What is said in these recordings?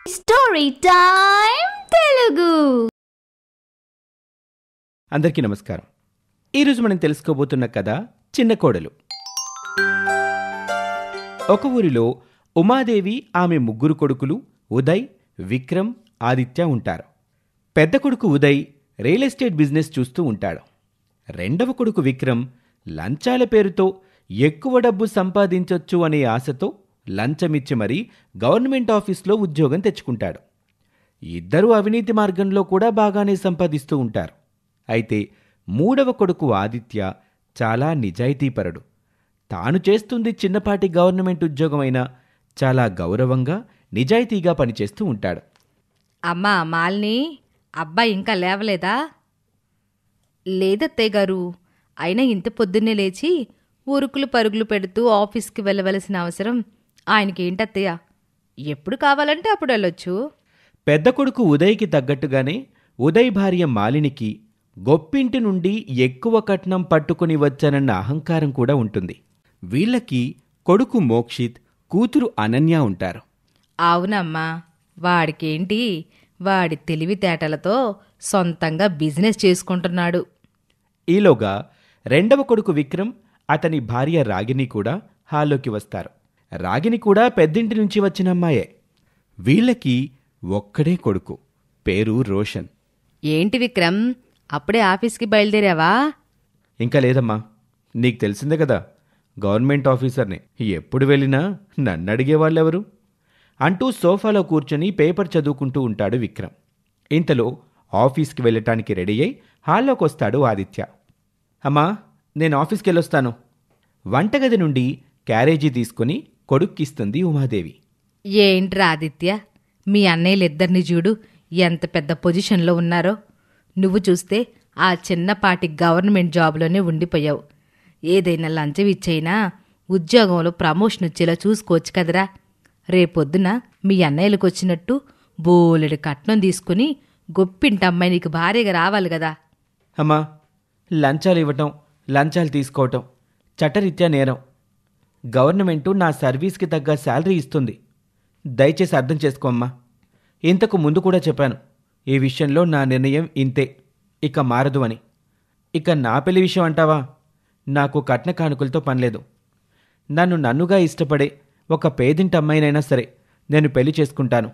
Story time Telugu. అందరికీ నమస్కారం. ఈరోజు మనం తెలుసుకోబోతున్న కథ చిన్న కోడలు. ఒక ఊరిలో ఉమాదేవి, ఆమె ముగ్గురు కొడుకులు ఉదయ్, విక్రమ్, ఆదిత్య ఉంటారు. పెద్ద కొడుకు ఉదయ్ రియల్ ఎస్టేట్ బిజినెస్ చూస్తూ ఉంటాడు. రెండవ కొడుకు విక్రమ్ లంచాల పేరుతో ఎక్కువ డబ్బు సంపాదించొచ్చు అనే ఆశతో లంచమిచ్చి మరీ గవర్నమెంట్ ఆఫీస్లో ఉద్యోగం తెచ్చుకుంటాడు. ఇద్దరూ అవినీతి మార్గంలో కూడా బాగానే సంపాదిస్తూ ఉంటారు. అయితే మూడవ కొడుకు ఆదిత్య చాలా నిజాయితీపరుడు. తాను చేస్తుంది చిన్నపాటి గవర్నమెంట్ ఉద్యోగమైనా చాలా గౌరవంగా, నిజాయితీగా పనిచేస్తూ ఉంటాడు. అమ్మా మాలిని, అబ్బాయి ఇంకా లేవలేదా? లేదత్తయ్య గారు, అయినా ఇంత పొద్దున్నే లేచి ఉరుకులు పరుగులు పెడుతూ ఆఫీస్కి వెళ్ళవలసిన అవసరం ఆయనకేంటత్తయ్య? ఎప్పుడు కావాలంటే అప్పుడు వెళ్ళొచ్చు. పెద్ద కొడుకు ఉదయ్కి తగ్గట్టుగానే ఉదయ్ భార్య మాలినికి గొప్పింటి నుండి ఎక్కువ కట్నం పట్టుకుని వచ్చానన్న అహంకారం కూడా ఉంటుంది. వీళ్లకి కొడుకు మోక్షిత్, కూతురు అనన్య ఉంటారు. అవునమ్మా, వాడికేంటి, వాడి తెలివితేటలతో సొంతంగా బిజినెస్ చేసుకుంటున్నాడు. ఈలోగా రెండవ కొడుకు విక్రమ్, అతని భార్య రాగిని కూడా హాల్లోకి వస్తారు. రాగిని కూడా పెద్దింటి నుంచి వచ్చిన అమ్మాయే. వీళ్లకి ఒక్కడే కొడుకు, పేరు రోషన్. ఏంటి విక్రమ్, అప్పుడే ఆఫీస్కి బయలుదేరావా? ఇంకా లేదమ్మా, నీకు తెలిసిందే కదా, గవర్నమెంట్ ఆఫీసర్ని, ఎప్పుడు వెళ్ళినా నన్నడిగేవాళ్ళెవరు అంటూ సోఫాలో కూర్చొని పేపర్ చదువుకుంటూ ఉంటాడు విక్రమ్. ఇంతలో ఆఫీస్కి వెళ్ళటానికి రెడీ అయి హాల్లోకి వస్తాడు ఆదిత్య. అమ్మా, నేను ఆఫీస్కి వెళ్ళొస్తాను. వంటగది నుండి క్యారేజీ తీసుకుని కొడుక్కిస్తుంది ఉమాదేవి. ఏంట్రా ఆదిత్య, మీ అన్నయ్యలిద్దరిని చూడు ఎంత పెద్ద పొజిషన్లో ఉన్నారో. నువ్వు చూస్తే ఆ చిన్నపాటి గవర్నమెంట్ జాబ్లోనే ఉండిపోయావు. ఏదైనా లంచం ఇచ్చైనా ఉద్యోగంలో ప్రమోషన్ వచ్చేలా చూసుకోవచ్చు కదరా. రేపొద్దున మీ అన్నయ్యలకు వచ్చినట్టు బోలెడు కట్నం తీసుకుని గొప్పింటమ్మాయి నీకు భార్యగా రావాలి కదా. అమ్మా, లంచాలు ఇవ్వటం, లంచాలు తీసుకోవటం చట్టరీత్యా నేరం. గవర్నమెంటు నా సర్వీస్కి తగ్గ శాలరీ ఇస్తుంది. దయచేసి అర్థం చేసుకోమ్మా. ఇంతకు ముందు కూడా చెప్పాను, ఈ విషయంలో నా నిర్ణయం ఇంతే, ఇక మారదు అని. ఇక నా పెళ్లి విషయం అంటావా? నాకు కట్న కానుకలతో పనిలేదు. నన్నుగా ఇష్టపడే ఒక పేదింటి అమ్మాయినైనా సరే నేను పెళ్లి చేసుకుంటాను.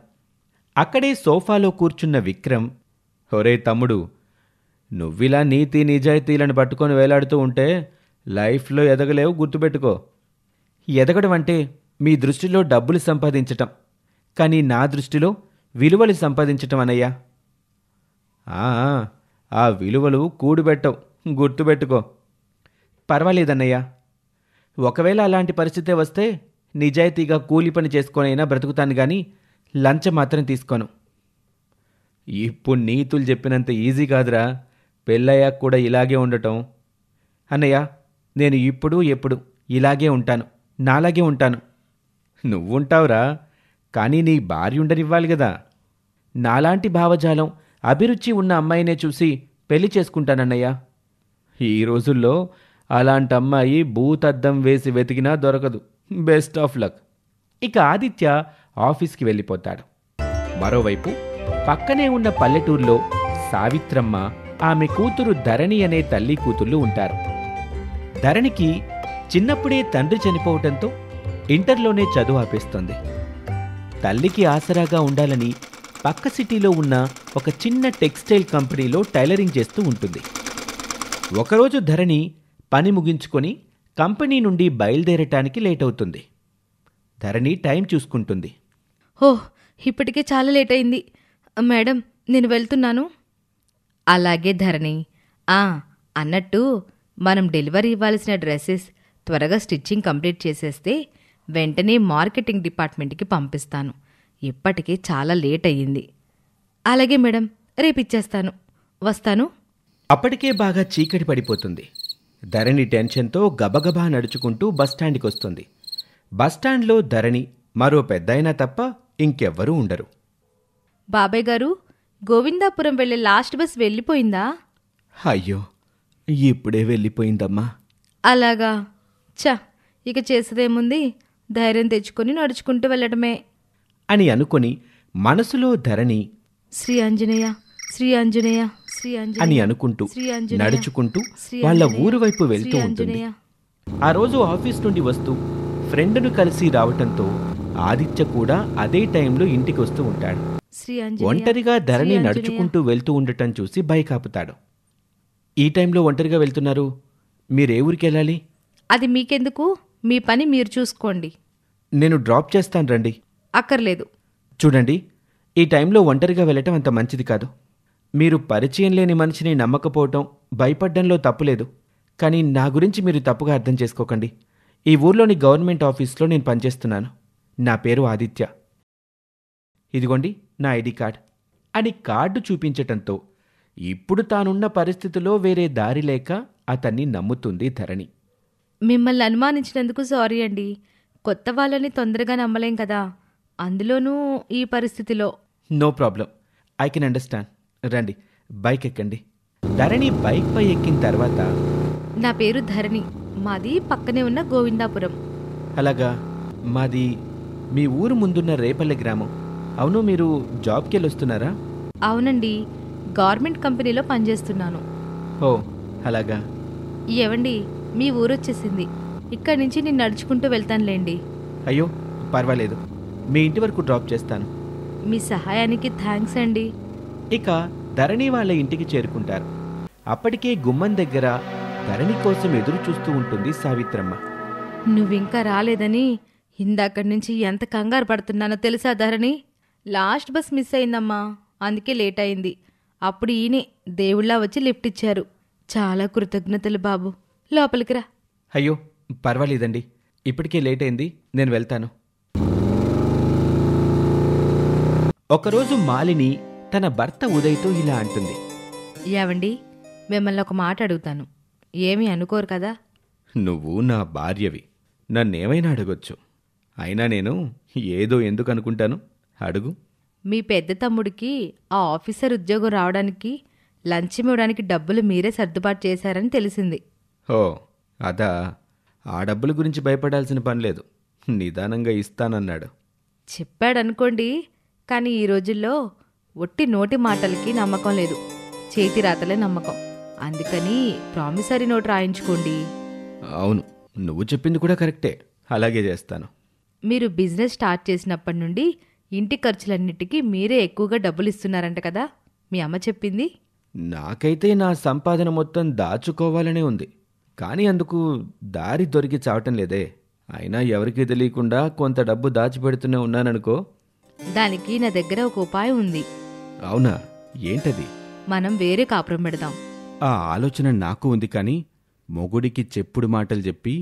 అక్కడే సోఫాలో కూర్చున్న విక్రమ్, ఒరే తమ్ముడు, నువ్విలా నీతి నిజాయితీలను పట్టుకొని వేలాడుతూ ఉంటే లైఫ్లో ఎదగలేవు, గుర్తుపెట్టుకో. ఎదగడం అంటే మీ దృష్టిలో డబ్బులు సంపాదించటం, కానీ నా దృష్టిలో విలువలు సంపాదించటం అనయ్యా. ఆ విలువలు కూడుబెట్టవు, గుర్తుపెట్టుకో. పర్వాలేదన్నయ్యా, ఒకవేళ అలాంటి పరిస్థితే వస్తే నిజాయితీగా కూలి పని చేసుకొనైనా బ్రతుకుతాను, కానీ లంచం మాత్రం తీసుకోను. ఇప్పుడు నీతులు చెప్పినంత ఈజీ కాదురా, పెళ్ళయ్యాక కూడా ఇలాగే ఉండటం. అన్నయ్య, నేను ఇప్పుడు ఎప్పుడు ఇలాగే ఉంటాను, నాలాగే ఉంటాను. నువ్వుంటావురా, కానీ నీ భార్య ఉండనివ్వాలి కదా. నాలాంటి భావజాలం, అభిరుచి ఉన్న అమ్మాయినే చూసి పెళ్లి చేసుకుంటానన్నయ్య. ఈ రోజుల్లో అలాంటి అమ్మాయి భూతద్దం వేసి వెతికినా దొరకదు. Best of luck. ఇక ఆదిత్య ఆఫీస్కి వెళ్ళిపోతాడు. మరోవైపు పక్కనే ఉన్న పల్లెటూరులో సావిత్రమ్మ, ఆమె కూతురు ధరణి అనే తల్లి కూతుళ్ళు ఉంటారు. ధరణికి చిన్నప్పుడే తండ్రి చనిపోవటంతో ఇంటర్లోనే చదువు ఆపేస్తుంది. తల్లికి ఆసరాగా ఉండాలని పక్క సిటీలో ఉన్న ఒక చిన్న టెక్స్టైల్ కంపెనీలో టైలరింగ్ చేస్తూ ఉంటుంది. ఒకరోజు ధరణి పని ముగించుకొని కంపెనీ నుండి బయలుదేరటానికి లేట్ అవుతుంది. ధరణి టైం చూసుకుంటుంది. ఓహ్, ఇప్పటికే చాలా లేట్ అయింది మేడం, నేను వెళ్తున్నాను. అలాగే ధరణి. అన్నట్టు మనం డెలివరీ ఇవ్వాల్సిన డ్రెస్సెస్ త్వరగా స్టిచ్చింగ్ కంప్లీట్ చేసేస్తే వెంటనే మార్కెటింగ్ డిపార్ట్మెంట్కి పంపిస్తాను. ఇప్పటికే చాలా లేట్ అయ్యింది. అలాగే మేడం, రేపు ఇచ్చేస్తాను. వస్తాను. అప్పటికే బాగా చీకటి పడిపోతుంది. ధరణి టెన్షన్తో గబగబా నడుచుకుంటూ బస్టాండ్కి వస్తుంది. బస్టాండ్లో ధరణి, మరో పెద్దాయన తప్ప ఇంకెవ్వరూ ఉండరు. బాబాయ్ గారు, గోవిందాపురం వెళ్ళే లాస్ట్ బస్ వెళ్ళిపోయిందా? అయ్యో, ఇప్పుడే వెళ్ళిపోయిందమ్మా. అలాగా. ఇక చేసేదేముంది, ధైర్యం తెచ్చుకొని నడుచుకుంటూ వెళ్ళడమే అని అనుకొని మనసులో ధరణి శ్రీ ఆంజనేయ, శ్రీ ఆంజనేయ, శ్రీ అని ఆంజనేయ, అనుకుంటూ శ్రీ ఆంజనేయ, నడుచుకుంటూ శ్రీ వాళ్ళ ఆంజనేయ, ఊరు వైపు శ్రీ వెళ్తూ ఉంటుంది. ఆంజనేయ. ఆ రోజు ఆఫీస్ నుండి వస్తూ ఫ్రెండ్ను కలిసి రావటంతో ఆదిత్య కూడా అదే టైంలో ఇంటికి వస్తూ ఉంటాడు. శ్రీ ఆంజనేయ, ఒంటరిగా ధరణి శ్రీ ఆంజనేయ. నడుచుకుంటూ వెళ్తూ ఉండటం చూసి బైక్ ఆపుతాడు. ఈ టైంలో ఒంటరిగా వెళ్తున్నారు, మీరే ఊరికి వెళ్ళాలి? అది మీకెందుకు? మీ పని మీరు చూసుకోండి. నేను డ్రాప్ చేస్తాను రండి. అక్కర్లేదు. చూడండి, ఈ టైంలో ఒంటరిగా వెళ్ళటం అంత మంచిది కాదు. మీరు పరిచయం లేని మనిషిని నమ్మకపోవటం, భయపడ్డంలో తప్పులేదు. కానీ నా గురించి మీరు తప్పుగా అర్థం చేసుకోకండి. ఈ ఊర్లోని గవర్నమెంట్ ఆఫీస్లో నేను పనిచేస్తున్నాను. నా పేరు ఆదిత్య. ఇదిగోండి నా ఐడి కార్డ్ అని కార్డు చూపించటంతో ఇప్పుడు తానున్న పరిస్థితిలో వేరే దారి లేక అతన్ని నమ్ముతుంది ధరణి. మిమ్మల్ని అనుమానించినందుకు సారీ అండి. కొత్త వాళ్ళని తొందరగా నమ్మలేం కదా, అందులోనూ ఈ పరిస్థితిలో. No problem, I can understand. రండి, బైక్ ఎక్కండి. ధరణి బైక్పై ఎక్కిన తర్వాత, నా పేరు ధరణి, మాది పక్కనే ఉన్న గోవిందాపురం. అలాగా, మాది మీ ఊరు ముందున్న రేపల్లె గ్రామం. అవును, మీరు జాబ్కి వెళ్ళి వస్తున్నారా? అవునండి, గవర్నమెంట్ కంపెనీలో పనిచేస్తున్నాను. ఓ అలాగా. ఏవండి, మీ ఊరొచ్చేసింది. ఇక్కడి నుంచి నేను నడుచుకుంటూ వెళ్తానులేండి. అయ్యో పర్వాలేదు, మీ ఇంటి వరకు డ్రాప్ చేస్తాను. మీ సహాయానికి థ్యాంక్స్ అండి. ఇక ధరణి వాళ్ళ ఇంటికి చేరుకుంటారు. అప్పటికే గుమ్మం దగ్గర ధరణి కోసం ఎదురు చూస్తూ ఉంటుంది సావిత్రమ్మ. నువ్వింకా రాలేదని ఇందాకడి నుంచి ఎంత కంగారు పడుతున్నానో తెలుసా ధరణి? లాస్ట్ బస్ మిస్ అయిందమ్మా, అందుకే లేట్ అయింది. అప్పుడు ఈయనే దేవుళ్ళా వచ్చి లిఫ్ట్ ఇచ్చారు. చాలా కృతజ్ఞతలు బాబు. లోపలికి రా. అయ్యో పర్వాలేదండి, ఇప్పటికే లేట్ అయింది, నేను వెళ్తాను. ఒకరోజు మాలిని తన భర్త ఉదయ్తో ఇలా అంటుంది. ఏవండి, మిమ్మల్ని ఒక మాట అడుగుతాను, ఏమీ అనుకోరు కదా? నువ్వు నా భార్యవి, నన్నేమైనా అడగొచ్చు. అయినా నేను ఏదో ఎందుకు అనుకుంటాను, అడుగు. మీ పెద్ద తమ్ముడికి ఆ ఆఫీసర్ ఉద్యోగం రావడానికి లంచం ఇవ్వడానికి డబ్బులు మీరే సర్దుబాటు చేశారని తెలిసింది. ఓ అదా, ఆ డబ్బుల గురించి భయపడాల్సిన పనిలేదు, నిదానంగా ఇస్తానన్నాడు. చెప్పాడనుకోండి, కానీ ఈ రోజుల్లో ఒట్టి నోటి మాటలకి నమ్మకం లేదు, చేతి రాతలే నమ్మకం. అందుకని ప్రామిసరీ నోట్ రాయించుకోండి. అవును, నువ్వు చెప్పింది కూడా కరెక్టే, అలాగే చేస్తాను. మీరు బిజినెస్ స్టార్ట్ చేసినప్పటి నుండి ఇంటి ఖర్చులన్నిటికీ మీరే ఎక్కువగా డబ్బులు ఇస్తున్నారంట కదా, మీ అమ్మ చెప్పింది. నాకైతే నా సంపాదన మొత్తం దాచుకోవాలనే ఉంది, కానీ అందుకు దారి దొరికి చావటం లేదే. అయినా ఎవరికీ తెలియకుండా కొంత డబ్బు దాచిపెడుతూనే ఉన్నాననుకో. దానికి నా దగ్గర ఒక ఉపాయం ఉంది. అవునా, ఏంటది? మనం వేరే కాపురం పెడదాం. ఆ ఆలోచన నాకు ఉంది, కానీ మొగుడికి చెప్పుడు మాటలు చెప్పి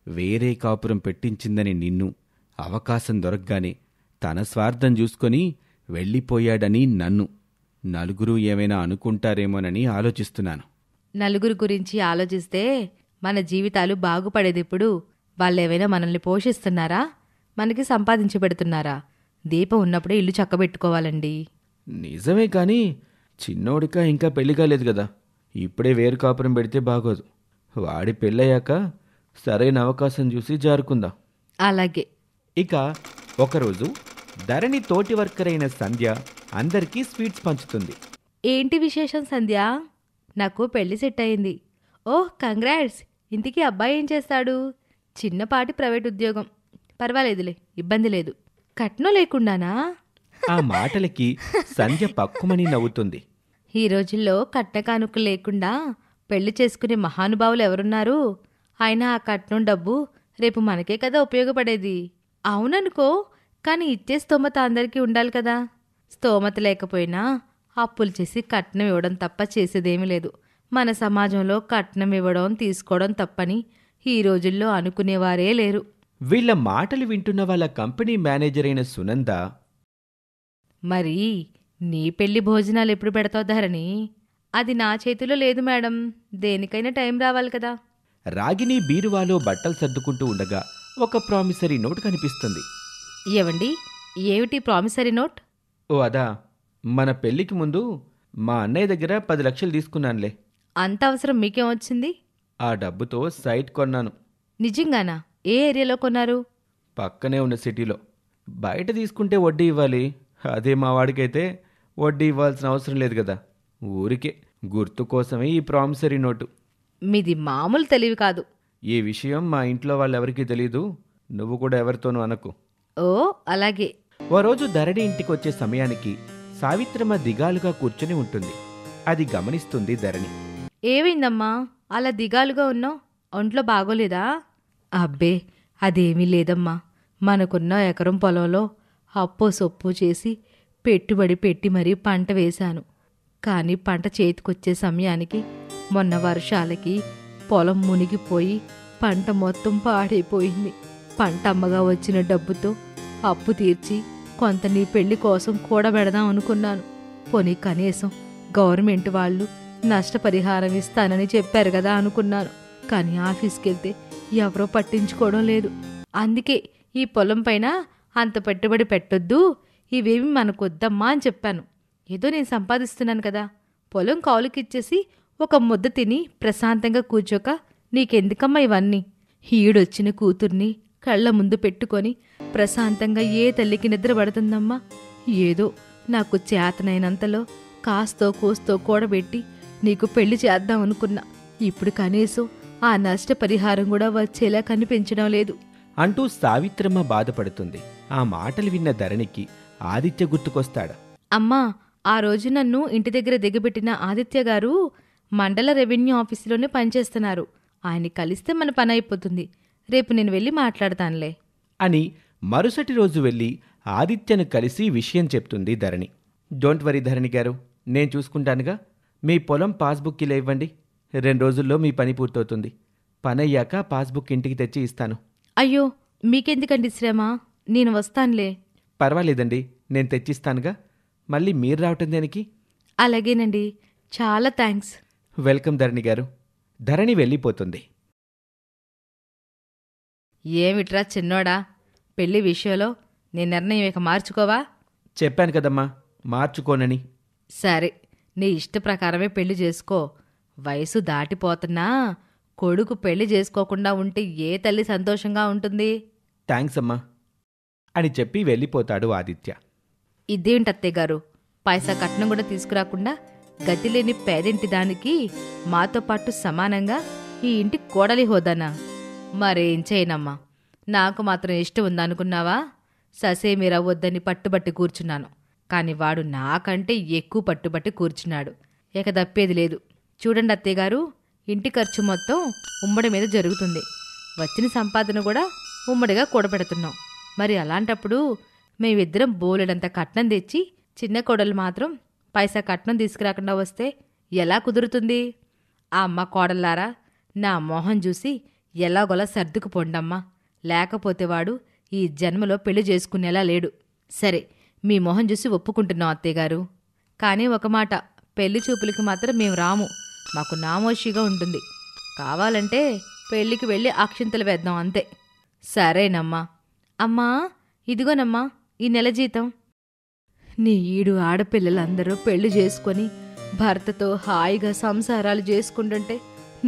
వేరే కాపురం పెట్టించిందని నిన్ను, అవకాశం దొరకగానే తన స్వార్థం చూసుకొని వెళ్ళిపోయాడని నన్ను, నలుగురు ఏమైనా అనుకుంటారేమోనని ఆలోచిస్తున్నాను. నలుగురు గురించి ఆలోచిస్తే మన జీవితాలు బాగుపడేదిప్పుడు. వాళ్ళేమైనా మనల్ని పోషిస్తున్నారా, మనకి సంపాదించి పెడుతున్నారా? దీపం ఉన్నప్పుడే ఇల్లు చక్కబెట్టుకోవాలండి. నిజమే, కానీ చిన్నోడికా ఇంకా పెళ్లి కాలేదు కదా, ఇప్పుడే వేరు కాపురం పెడితే బాగోదు. వాడి పెళ్ళయ్యాక సరైన అవకాశం చూసి జారుకుందాం. అలాగే. ఇక ఒకరోజు ధరణి తోటి వర్కర్ అయిన సంధ్య అందరికీ స్వీట్స్ పంచుతుంది. ఏంటి విశేషం సంధ్య? నాకు పెళ్లి సెట్ అయింది. ఓహ్ కంగ్రాట్స్. ఇంటికి అబ్బాయి ఏం చేస్తాడు? చిన్నపాటి ప్రైవేట్ ఉద్యోగం. పర్వాలేదులే, ఇబ్బంది లేదు. కట్నం లేకుండానా? ఆ మాటలకి సంధ్య పక్కుమని నవ్వుతుంది. ఈ రోజుల్లో కట్న కానుకలు లేకుండా పెళ్లి చేసుకునే మహానుభావులు ఎవరున్నారు? అయినా ఆ కట్నం డబ్బు రేపు మనకే కదా ఉపయోగపడేది. అవుననుకో, కానీ ఇచ్చే స్తోమత అందరికీ ఉండాలి కదా. స్తోమత లేకపోయినా అప్పులు చేసి కట్నం ఇవ్వడం తప్ప చేసేదేమీ లేదు. మన సమాజంలో కట్నం ఇవ్వడం తీసుకోవడం తప్పని ఈ రోజుల్లో అనుకునేవారే లేరు. వీళ్ల మాటలు వింటున్న వాళ్ళ కంపెనీ మేనేజర్ అయిన సునంద, మరి నీ పెళ్లి భోజనాలు ఎప్పుడు పెడతావు ధరణి? అది నా చేతిలో లేదు మేడం, దేనికైనా టైం రావాలి కదా. రాగిని బీరువాలో బట్టలు సర్దుకుంటూ ఉండగా ఒక ప్రామిసరీ నోట్ కనిపిస్తుంది. ఏవండి, ఏమిటి ప్రామిసరీ నోట్? ఓ అదా, మన పెళ్లికి ముందు మా అన్నయ్య దగ్గర 10 లక్షలు తీసుకున్నానులే. అంత అవసరం మీకేం వచ్చింది? ఆ డబ్బుతో సైట్ కొన్నాను. నిజంగానా? ఏ ఏరియాలో కొన్నారు? పక్కనే ఉన్న సిటీలో. బయట తీసుకుంటే వడ్డీ ఇవ్వాలి, అదే మా వాడికైతే వడ్డీ ఇవ్వాల్సిన అవసరం లేదు కదా, ఊరికే గుర్తు కోసమే ఈ ప్రామిసరీ నోటు. మీది మామూలు తెలివి కాదు. ఈ విషయం మా ఇంట్లో వాళ్ళెవరికీ తెలీదు, నువ్వు కూడా ఎవరితోనూ అనకు. ఓ అలాగే. ఓ రోజు ధరణి ఇంటికి వచ్చే సమయానికి సావిత్రమ్మ దిగాలుగా కూర్చుని ఉంటుంది. అది గమనిస్తుంది ధరణి. ఏమైందమ్మా అలా దిగాలుగా ఉన్నావు? ఒంట్లో బాగోలేదా? అబ్బే అదేమీ లేదమ్మా. మనకున్న ఎకరం పొలంలో అప్పో సొప్పు చేసి పెట్టుబడి పెట్టి మరీ పంట వేశాను. కానీ పంట చేతికొచ్చే సమయానికి మొన్న వర్షాలకి పొలం మునిగిపోయి పంట మొత్తం పాడైపోయింది. పంట అమ్మగా వచ్చిన డబ్బుతో అప్పు తీర్చి కొంత నీ పెళ్లి కోసం కూడబెడదాం అనుకున్నాను. పోనీ కనీసం గవర్నమెంట్ వాళ్ళు నష్టపరిహారం ఇస్తానని చెప్పారు కదా అనుకున్నాను. కానీ ఆఫీస్కి వెళ్తే ఎవరో పట్టించుకోవడం లేదు. అందుకే ఈ పొలం పైన అంత పెట్టుబడి పెట్టొద్దు, ఇవేమి మనకొద్దమ్మా అని చెప్పాను. ఏదో నేను సంపాదిస్తున్నాను కదా, పొలం కౌలుకిచ్చేసి ఒక ముద్ద తిని ప్రశాంతంగా కూర్చోక నీకెందుకమ్మా ఇవన్నీ? ఈడొచ్చిన కూతుర్ని కళ్ళ ముందు పెట్టుకొని ప్రశాంతంగా ఏ తల్లికి నిద్ర పడుతుందమ్మా? ఏదో నాకు చేతనైనంతలో కాస్తో కోస్తో కూడబెట్టి నీకు పెళ్లి చేద్దామనుకున్నా. ఇప్పుడు కనీసం ఆ నష్టపరిహారం కూడా వచ్చేలా కనిపించడం లేదు అంటూ సావిత్రమ్మ బాధపడుతుంది. ఆ మాటలు విన్న ధరణికి ఆదిత్య గుర్తుకొస్తాడు. అమ్మా, ఆ రోజు నన్ను ఇంటి దగ్గర దిగబెట్టిన ఆదిత్య గారు మండల రెవెన్యూ ఆఫీసులోనే పనిచేస్తున్నారు. ఆయన్ని కలిస్తే మన పని అయిపోతుంది. రేపు నేను వెళ్ళి మాట్లాడతానులే అని మరుసటి రోజు వెళ్ళి ఆదిత్యను కలిసి విషయం చెప్తుంది ధరణి. డోంట్ వరీ ధరణి గారు, నేను చూసుకుంటానుగా. మీ పొలం పాస్బుక్ ఇలా ఇవ్వండి, 2 రోజుల్లో మీ పని పూర్తవుతుంది. పనయ్యాక పాస్బుక్ ఇంటికి తెచ్చి ఇస్తాను. అయ్యో మీకెందుకండి శ్రమ, నేను వస్తానులే. పర్వాలేదండి, నేను తెచ్చిస్తానుగా. మళ్ళీ మీరు రావటం దేనికి? అలాగేనండి, చాలా థ్యాంక్స్. వెల్కమ్ ధరణి గారు. ధరణి వెళ్ళిపోతుంది. ఏమిట్రా చిన్నోడా, పెళ్లి విషయంలో నీ నిర్ణయం ఇక మార్చుకోవా? చెప్పాను కదమ్మా, మార్చుకోనని. సరే, నీ ఇష్ట ప్రకారమే పెళ్లి చేసుకో. వయసు దాటిపోతున్నా కొడుకు పెళ్లి చేసుకోకుండా ఉంటే ఏ తల్లి సంతోషంగా ఉంటుంది? థ్యాంక్స్ అమ్మా అని చెప్పి వెళ్ళిపోతాడు ఆదిత్య. ఇదేంటత్తయ్య గారు, పైసా కట్నం కూడా తీసుకురాకుండా గతిలేని పేదింటి దానికి మాతో పాటు సమానంగా ఈ ఇంటికి కోడలి హోదానా? మరేం చేయనమ్మా, నాకు మాత్రం ఇష్టం ఉందనుకున్నావా? ససేమి రవ్వొద్దని పట్టుబట్టి కూర్చున్నాను. కాని వాడు నాకంటే ఎక్కువ పట్టుబట్టి కూర్చున్నాడు. ఇక తప్పేది లేదు. చూడండి అత్తయ్య గారు, ఇంటి ఖర్చు మొత్తం ఉమ్మడి మీద జరుగుతుంది. వచ్చిన సంపాదన కూడా ఉమ్మడిగా కూడబెడుతున్నాం. మరి అలాంటప్పుడు మేమిద్దరం బోలెడంత కట్నం తెచ్చి చిన్న కోడలు మాత్రం పైసా కట్నం తీసుకురాకుండా వస్తే ఎలా కుదురుతుంది? ఆ అమ్మ కోడల్లారా, నా మొహం చూసి ఎలాగోలా సర్దుకు పొండమ్మా. లేకపోతే వాడు ఈ జన్మలో పెళ్లి చేసుకునేలా లేడు. సరే, మీ మొహం చూసి ఒప్పుకుంటున్నాం అత్తయ్యగారు. కానీ ఒక మాట, పెళ్లి చూపులకి మాత్రం మేము రాము. మాకు నామోషిగా ఉంటుంది. కావాలంటే పెళ్లికి వెళ్ళి అక్షింతలు వేద్దాం అంతే. సరేనమ్మా. అమ్మా, ఇదిగోనమ్మా ఈ నెల జీతం. నీ ఈడు ఆడపిల్లలందరూ పెళ్లి చేసుకొని భర్తతో హాయిగా సంసారాలు చేసుకుంటుంటే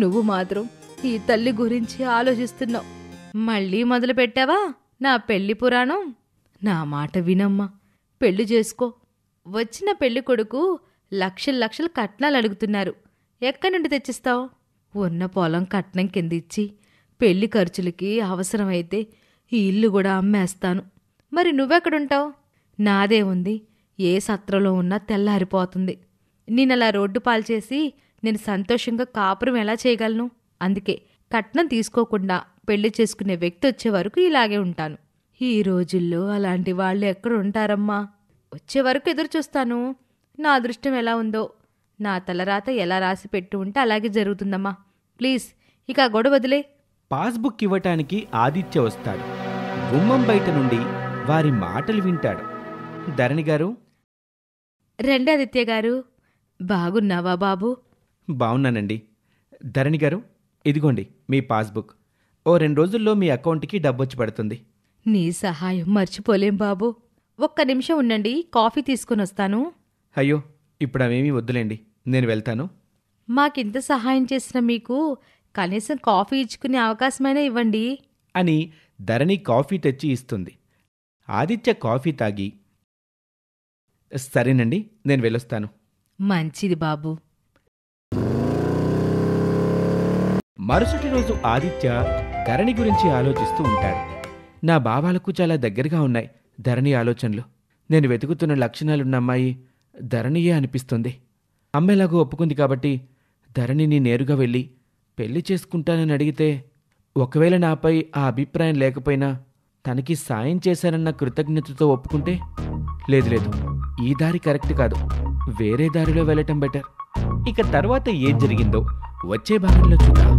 నువ్వు మాత్రం ఈ తల్లి గురించి ఆలోచిస్తున్నావు. మళ్ళీ మొదలు పెట్టావా నా పెళ్లి పురాణం? నా మాట వినమ్మా, పెళ్లి చేసుకో. వచ్చిన పెళ్లి కొడుకు లక్షల లక్షలు కట్నాలు అడుగుతున్నారు. ఎక్కడి నుండి తెచ్చిస్తావు? ఉన్న పొలం కట్నం కింద ఇచ్చి పెళ్లి ఖర్చులకి అవసరమైతే ఈ ఇల్లు కూడా అమ్మేస్తాను. మరి నువ్వెక్కడుంటావు? నాదే ఉంది, ఏ సత్రంలో ఉన్నా తెల్లారిపోతుంది. నేనలా రోడ్డు పాల్చేసి నేను సంతోషంగా కాపురం ఎలా చేయగలను? అందుకే కట్నం తీసుకోకుండా పెళ్లి చేసుకునే వ్యక్తి వచ్చే వరకు ఇలాగే ఉంటాను. ఈ రోజుల్లో అలాంటి వాళ్ళు ఎక్కడుంటారమ్మా? వచ్చే వరకు ఎదురు చూస్తాను. నా అదృష్టం ఎలా ఉందో, నా తలరాత ఎలా రాసి పెట్టి ఉంటే అలాగే జరుగుతుందమ్మా. ప్లీజ్ ఇక ఆ గొడవ వదిలే. పాస్బుక్ ఇవ్వటానికి ఆదిత్య వస్తాడు. గుమ్మం బయట నుండి వారి మాటలు వింటాడు. ధరణి గారు. రండి ఆదిత్య గారు. బాగున్నావా బాబు? బావున్నానండి. ధరణి గారు, ఇదిగోండి మీ పాస్బుక్. ఓ 2 రోజుల్లో మీ అకౌంట్కి డబ్బొచ్చి పడుతుంది. నీ సహాయం మర్చిపోలేం బాబు. ఒక్క నిమిషం ఉండండి, కాఫీ తీసుకుని వస్తాను. అయ్యో, ఇప్పుడు అవేమీ వద్దులేండి, నేను వెళ్తాను. మాకింత సహాయం చేసిన మీకు కనీసం కాఫీ ఇచ్చుకునే అవకాశమైనా ఇవ్వండి అని ధరణి కాఫీ తెచ్చి ఇస్తుంది. ఆదిత్య కాఫీ తాగి సరేనండి, నేను వెళ్ళొస్తాను. మంచిది బాబు. మరుసటి రోజు ఆదిత్య ధరణి గురించి ఆలోచిస్తూ ఉంటాడు. నా భావాలకు చాలా దగ్గరగా ఉన్నాయి ధరణి ఆలోచనలు. నేను వెతుకుతున్న లక్షణాలున్న అమ్మాయి ధరణియే అనిపిస్తుంది. అమ్మెలాగో ఒప్పుకుంది కాబట్టి ధరణిని నేరుగా వెళ్ళి పెళ్లి చేసుకుంటానని అడిగితే, ఒకవేళ నాపై ఆ అభిప్రాయం లేకపోయినా తనకి సాయం చేశానన్న కృతజ్ఞతతో ఒప్పుకుంటే, లేదు ఈ దారి కరెక్ట్ కాదు, వేరే దారిలో వెళ్ళటం బెటర్. ఇక తర్వాత ఏం జరిగిందో వచ్చే భాగంలో చూద్దాం.